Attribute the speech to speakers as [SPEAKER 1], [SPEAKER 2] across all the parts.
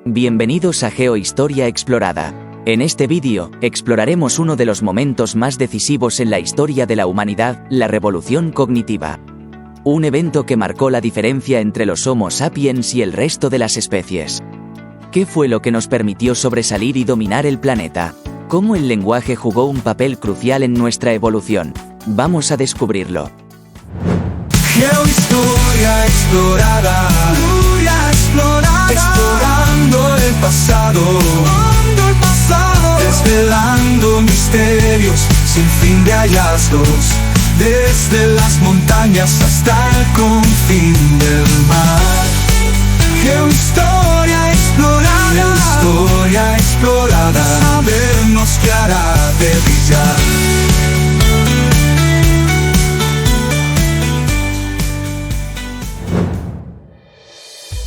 [SPEAKER 1] Bienvenidos a Geohistoria Explorada. En este vídeo, exploraremos uno de los momentos más decisivos en la historia de la humanidad, la revolución cognitiva. Un evento que marcó la diferencia entre los Homo sapiens y el resto de las especies. ¿Qué fue lo que nos permitió sobresalir y dominar el planeta? ¿Cómo el lenguaje jugó un papel crucial en nuestra evolución? Vamos a descubrirlo.
[SPEAKER 2] Geohistoria explorada, explorando el pasado, desvelando misterios sin fin de hallazgos, desde las montañas hasta el confín del mar. Geohistoria explorada, sabernos que hará de brillar.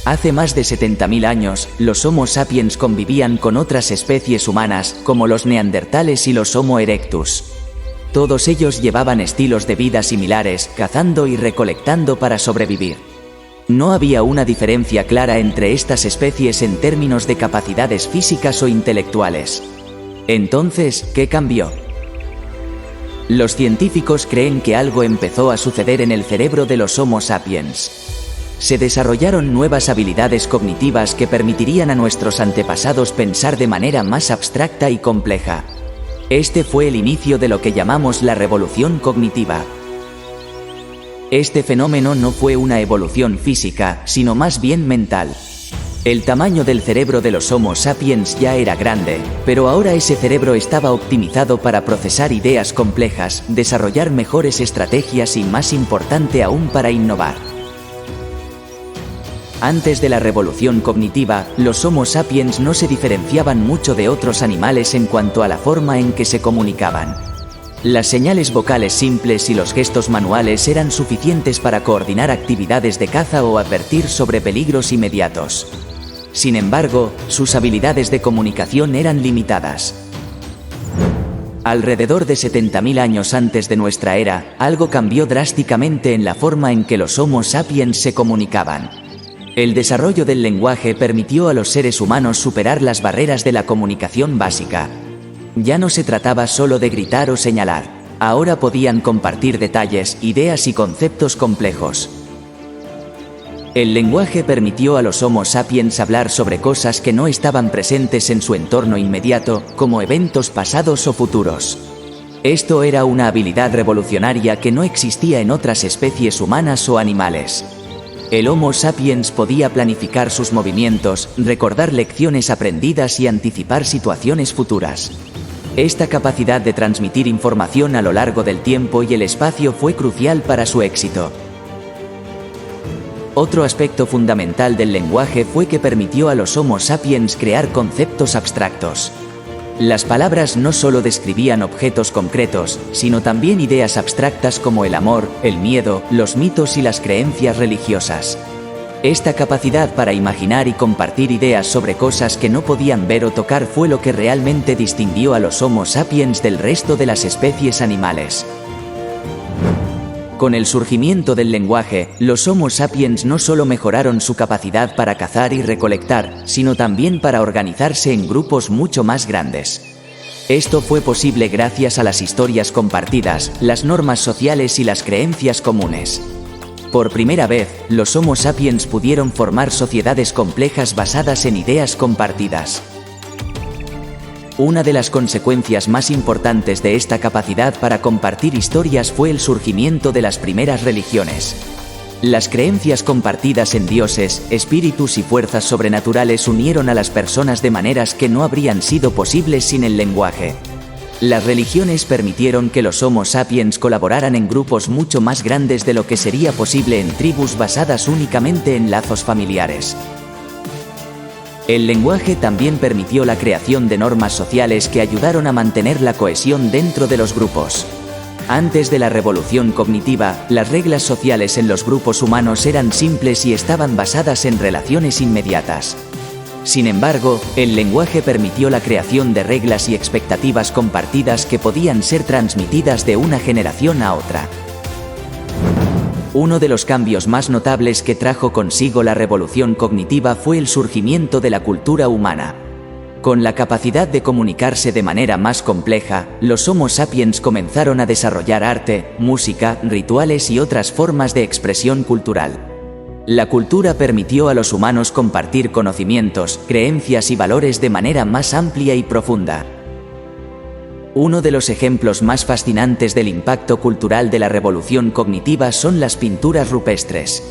[SPEAKER 1] Hace más de 70.000 años, los Homo sapiens convivían con otras especies humanas, como los neandertales y los Homo erectus. Todos ellos llevaban estilos de vida similares, cazando y recolectando para sobrevivir. No había una diferencia clara entre estas especies en términos de capacidades físicas o intelectuales. Entonces, ¿qué cambió? Los científicos creen que algo empezó a suceder en el cerebro de los Homo sapiens. Se desarrollaron nuevas habilidades cognitivas que permitirían a nuestros antepasados pensar de manera más abstracta y compleja. Este fue el inicio de lo que llamamos la revolución cognitiva. Este fenómeno no fue una evolución física, sino más bien mental. El tamaño del cerebro de los Homo sapiens ya era grande, pero ahora ese cerebro estaba optimizado para procesar ideas complejas, desarrollar mejores estrategias y, más importante aún, para innovar. Antes de la revolución cognitiva, los Homo sapiens no se diferenciaban mucho de otros animales en cuanto a la forma en que se comunicaban. Las señales vocales simples y los gestos manuales eran suficientes para coordinar actividades de caza o advertir sobre peligros inmediatos. Sin embargo, sus habilidades de comunicación eran limitadas. Alrededor de 70.000 años antes de nuestra era, algo cambió drásticamente en la forma en que los Homo sapiens se comunicaban. El desarrollo del lenguaje permitió a los seres humanos superar las barreras de la comunicación básica. Ya no se trataba solo de gritar o señalar. Ahora podían compartir detalles, ideas y conceptos complejos. El lenguaje permitió a los Homo sapiens hablar sobre cosas que no estaban presentes en su entorno inmediato, como eventos pasados o futuros. Esto era una habilidad revolucionaria que no existía en otras especies humanas o animales. El Homo sapiens podía planificar sus movimientos, recordar lecciones aprendidas y anticipar situaciones futuras. Esta capacidad de transmitir información a lo largo del tiempo y el espacio fue crucial para su éxito. Otro aspecto fundamental del lenguaje fue que permitió a los Homo sapiens crear conceptos abstractos. Las palabras no solo describían objetos concretos, sino también ideas abstractas como el amor, el miedo, los mitos y las creencias religiosas. Esta capacidad para imaginar y compartir ideas sobre cosas que no podían ver o tocar fue lo que realmente distinguió a los Homo sapiens del resto de las especies animales. Con el surgimiento del lenguaje, los Homo sapiens no solo mejoraron su capacidad para cazar y recolectar, sino también para organizarse en grupos mucho más grandes. Esto fue posible gracias a las historias compartidas, las normas sociales y las creencias comunes. Por primera vez, los Homo sapiens pudieron formar sociedades complejas basadas en ideas compartidas. Una de las consecuencias más importantes de esta capacidad para compartir historias fue el surgimiento de las primeras religiones. Las creencias compartidas en dioses, espíritus y fuerzas sobrenaturales unieron a las personas de maneras que no habrían sido posibles sin el lenguaje. Las religiones permitieron que los Homo sapiens colaboraran en grupos mucho más grandes de lo que sería posible en tribus basadas únicamente en lazos familiares. El lenguaje también permitió la creación de normas sociales que ayudaron a mantener la cohesión dentro de los grupos. Antes de la revolución cognitiva, las reglas sociales en los grupos humanos eran simples y estaban basadas en relaciones inmediatas. Sin embargo, el lenguaje permitió la creación de reglas y expectativas compartidas que podían ser transmitidas de una generación a otra. Uno de los cambios más notables que trajo consigo la revolución cognitiva fue el surgimiento de la cultura humana. Con la capacidad de comunicarse de manera más compleja, los Homo sapiens comenzaron a desarrollar arte, música, rituales y otras formas de expresión cultural. La cultura permitió a los humanos compartir conocimientos, creencias y valores de manera más amplia y profunda. Uno de los ejemplos más fascinantes del impacto cultural de la revolución cognitiva son las pinturas rupestres.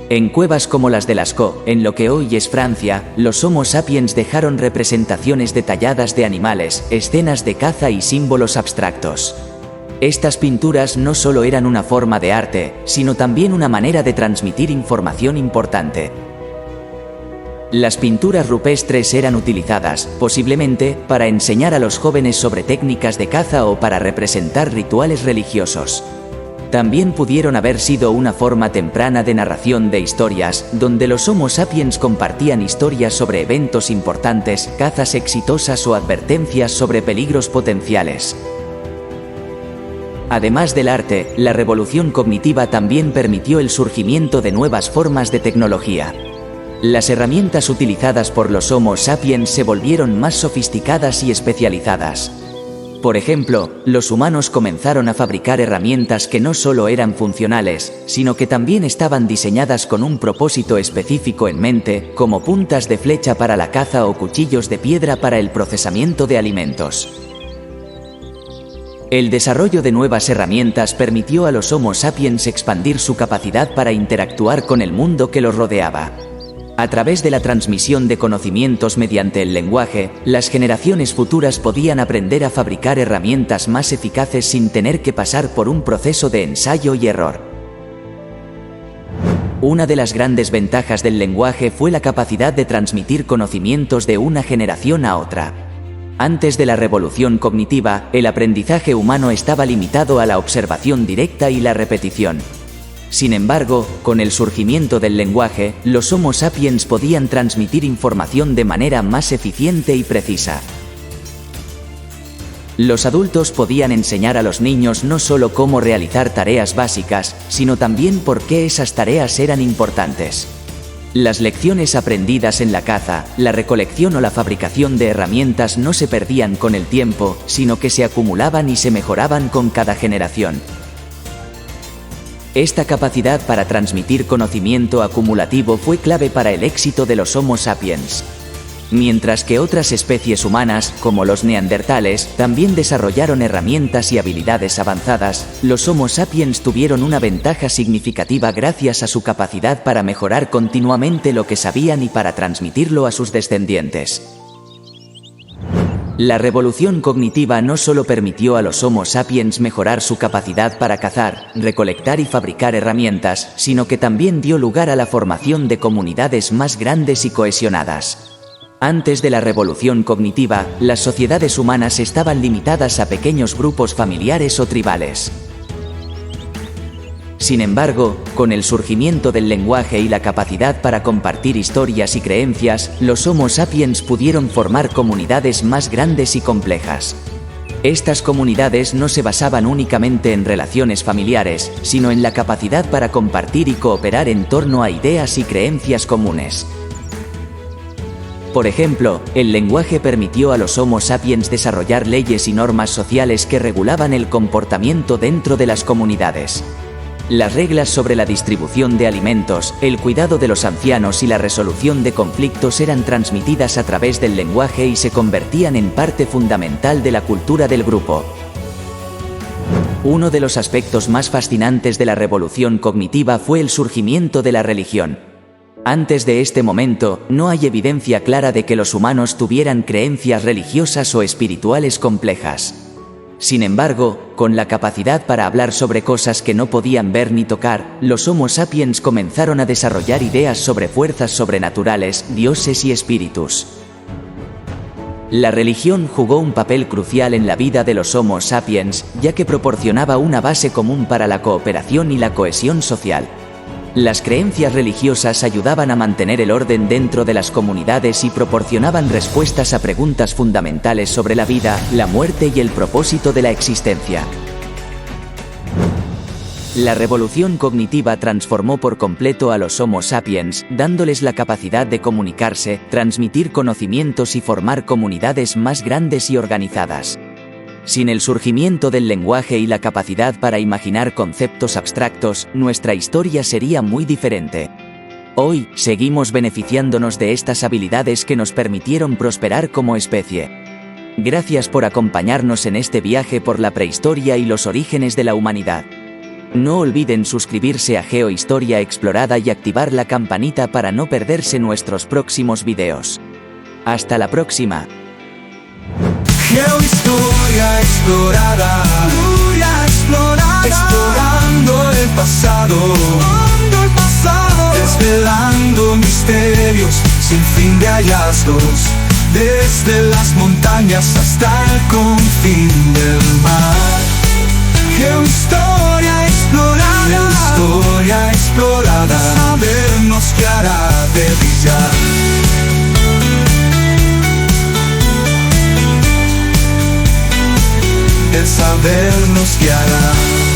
[SPEAKER 1] En cuevas como las de Lascaux, en lo que hoy es Francia, los Homo sapiens dejaron representaciones detalladas de animales, escenas de caza y símbolos abstractos. Estas pinturas no solo eran una forma de arte, sino también una manera de transmitir información importante. Las pinturas rupestres eran utilizadas, posiblemente, para enseñar a los jóvenes sobre técnicas de caza o para representar rituales religiosos. También pudieron haber sido una forma temprana de narración de historias, donde los Homo sapiens compartían historias sobre eventos importantes, cazas exitosas o advertencias sobre peligros potenciales. Además del arte, la revolución cognitiva también permitió el surgimiento de nuevas formas de tecnología. Las herramientas utilizadas por los Homo sapiens se volvieron más sofisticadas y especializadas. Por ejemplo, los humanos comenzaron a fabricar herramientas que no solo eran funcionales, sino que también estaban diseñadas con un propósito específico en mente, como puntas de flecha para la caza o cuchillos de piedra para el procesamiento de alimentos. El desarrollo de nuevas herramientas permitió a los Homo sapiens expandir su capacidad para interactuar con el mundo que los rodeaba. A través de la transmisión de conocimientos mediante el lenguaje, las generaciones futuras podían aprender a fabricar herramientas más eficaces sin tener que pasar por un proceso de ensayo y error. Una de las grandes ventajas del lenguaje fue la capacidad de transmitir conocimientos de una generación a otra. Antes de la revolución cognitiva, el aprendizaje humano estaba limitado a la observación directa y la repetición. Sin embargo, con el surgimiento del lenguaje, los Homo sapiens podían transmitir información de manera más eficiente y precisa. Los adultos podían enseñar a los niños no solo cómo realizar tareas básicas, sino también por qué esas tareas eran importantes. Las lecciones aprendidas en la caza, la recolección o la fabricación de herramientas no se perdían con el tiempo, sino que se acumulaban y se mejoraban con cada generación. Esta capacidad para transmitir conocimiento acumulativo fue clave para el éxito de los Homo sapiens. Mientras que otras especies humanas, como los neandertales, también desarrollaron herramientas y habilidades avanzadas, los Homo sapiens tuvieron una ventaja significativa gracias a su capacidad para mejorar continuamente lo que sabían y para transmitirlo a sus descendientes. La revolución cognitiva no solo permitió a los Homo sapiens mejorar su capacidad para cazar, recolectar y fabricar herramientas, sino que también dio lugar a la formación de comunidades más grandes y cohesionadas. Antes de la revolución cognitiva, las sociedades humanas estaban limitadas a pequeños grupos familiares o tribales. Sin embargo, con el surgimiento del lenguaje y la capacidad para compartir historias y creencias, los Homo sapiens pudieron formar comunidades más grandes y complejas. Estas comunidades no se basaban únicamente en relaciones familiares, sino en la capacidad para compartir y cooperar en torno a ideas y creencias comunes. Por ejemplo, el lenguaje permitió a los Homo sapiens desarrollar leyes y normas sociales que regulaban el comportamiento dentro de las comunidades. Las reglas sobre la distribución de alimentos, el cuidado de los ancianos y la resolución de conflictos eran transmitidas a través del lenguaje y se convertían en parte fundamental de la cultura del grupo. Uno de los aspectos más fascinantes de la revolución cognitiva fue el surgimiento de la religión. Antes de este momento, no hay evidencia clara de que los humanos tuvieran creencias religiosas o espirituales complejas. Sin embargo, con la capacidad para hablar sobre cosas que no podían ver ni tocar, los Homo sapiens comenzaron a desarrollar ideas sobre fuerzas sobrenaturales, dioses y espíritus. La religión jugó un papel crucial en la vida de los Homo sapiens, ya que proporcionaba una base común para la cooperación y la cohesión social. Las creencias religiosas ayudaban a mantener el orden dentro de las comunidades y proporcionaban respuestas a preguntas fundamentales sobre la vida, la muerte y el propósito de la existencia. La revolución cognitiva transformó por completo a los Homo sapiens, dándoles la capacidad de comunicarse, transmitir conocimientos y formar comunidades más grandes y organizadas. Sin el surgimiento del lenguaje y la capacidad para imaginar conceptos abstractos, nuestra historia sería muy diferente. Hoy, seguimos beneficiándonos de estas habilidades que nos permitieron prosperar como especie. Gracias por acompañarnos en este viaje por la prehistoria y los orígenes de la humanidad. No olviden suscribirse a GeoHistoria Explorada y activar la campanita para no perderse nuestros próximos videos. Hasta la próxima.
[SPEAKER 2] GeoHistoria Explorada, explorando el pasado, desvelando misterios sin fin de hallazgos, desde las montañas hasta el confín del mar. GeoHistoria Explorada, historia explorada, sabernos que hará de brillar. El sabernos que hará